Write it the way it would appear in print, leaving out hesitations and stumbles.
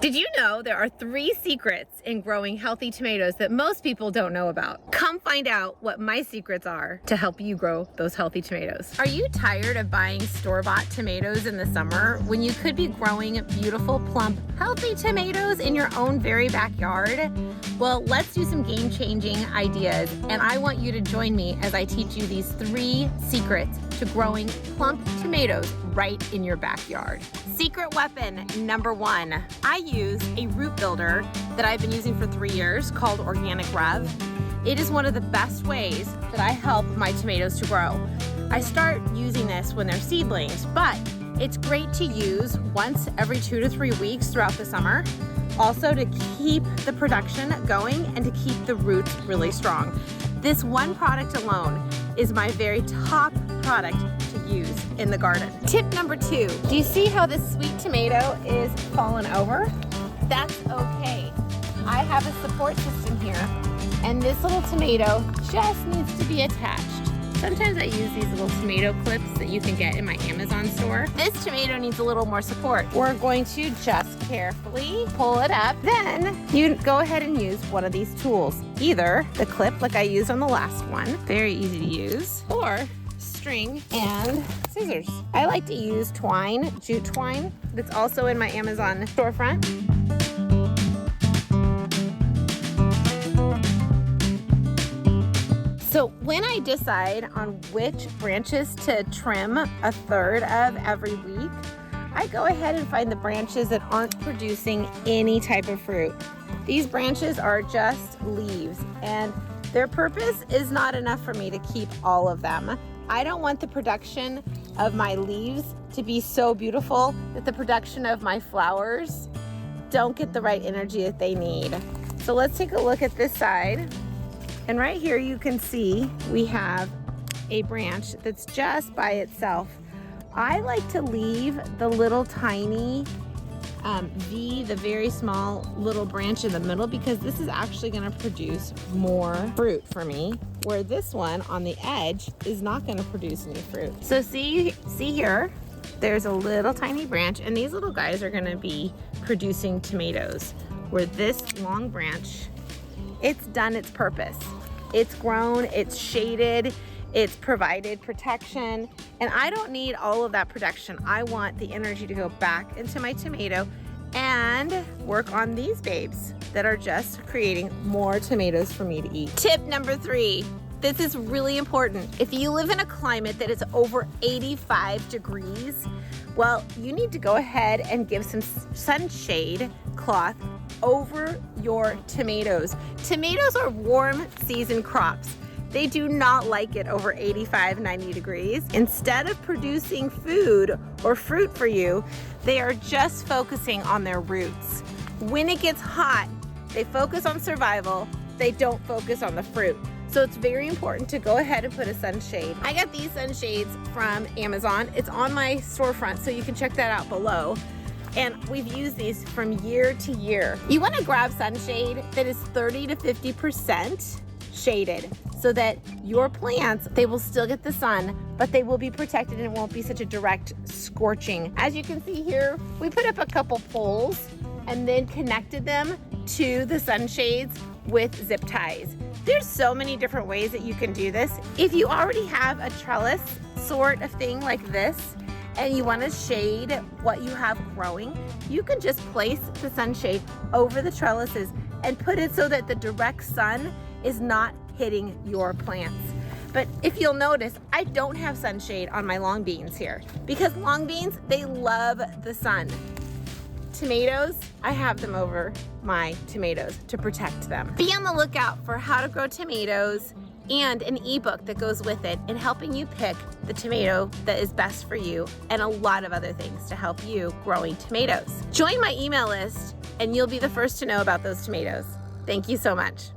Did you know there are 3 secrets in growing healthy tomatoes that most people don't know about? Come find out what my secrets are to help you grow those healthy tomatoes. Are you tired of buying store-bought tomatoes in the summer when you could be growing beautiful, plump, healthy tomatoes in your own very backyard? Well, let's do some game-changing ideas, and I want you to join me as I teach you these 3 secrets to growing plump tomatoes right in your backyard. Secret weapon number 1. I use a root builder that I've been using for 3 years called Organic Rev. It is one of the best ways that I help my tomatoes to grow. I start using this when they're seedlings, but it's great to use once every 2 to 3 weeks throughout the summer. Also to keep the production going and to keep the roots really strong. This one product alone is my very top product to use in the garden. Tip number 2, do you see how this sweet tomato is fallen over? That's okay. I have a support system here, and this little tomato just needs to be attached. Sometimes I use these little tomato clips that you can get in my Amazon store. This tomato needs a little more support. We're going to just carefully pull it up. Then you go ahead and use one of these tools. Either the clip like I used on the last one, very easy to use, or string and scissors. I like to use twine, jute twine, that's also in my Amazon storefront. So when I decide on which branches to trim a third of every week, I go ahead and find the branches that aren't producing any type of fruit. These branches are just leaves, and their purpose is not enough for me to keep all of them. I don't want the production of my leaves to be so beautiful that the production of my flowers don't get the right energy that they need. So let's take a look at this side. And right here you can see we have a branch that's just by itself. I like to leave the little tiny the very small little branch in the middle, because this is actually going to produce more fruit for me, where this one on the edge is not going to produce any fruit. So see here, there's a little tiny branch, and these little guys are going to be producing tomatoes, where this long branch, it's done its purpose. It's grown, it's shaded, it's provided protection, and I don't need all of that protection. I want the energy to go back into my tomato and work on these babes that are just creating more tomatoes for me to eat. Tip number 3. This is really important. If you live in a climate that is over 85 degrees, well, you need to go ahead and give some sunshade cloth over your tomatoes. Tomatoes are warm season crops. They do not like it over 85, 90 degrees. Instead of producing food or fruit for you, they are just focusing on their roots. When it gets hot, they focus on survival. They don't focus on the fruit. So it's very important to go ahead and put a sunshade. I got these sunshades from Amazon. It's on my storefront, so you can check that out below. And we've used these from year to year. You want to grab sunshade that is 30 to 50% shaded, so that your plants, they will still get the sun, but they will be protected and it won't be such a direct scorching. As you can see here, we put up a couple poles and then connected them to the sunshades with zip ties. There's so many different ways that you can do this. If you already have a trellis sort of thing like this, and you want to shade what you have growing, you can just place the sunshade over the trellises and put it so that the direct sun is not hitting your plants. But if you'll notice, I don't have sunshade on my long beans here, because long beans, they love the sun. Tomatoes, I have them over my tomatoes to protect them. Be on the lookout for how to grow tomatoes and an ebook that goes with it in helping you pick the tomato that is best for you, and a lot of other things to help you growing tomatoes. Join my email list and you'll be the first to know about those tomatoes. Thank you so much.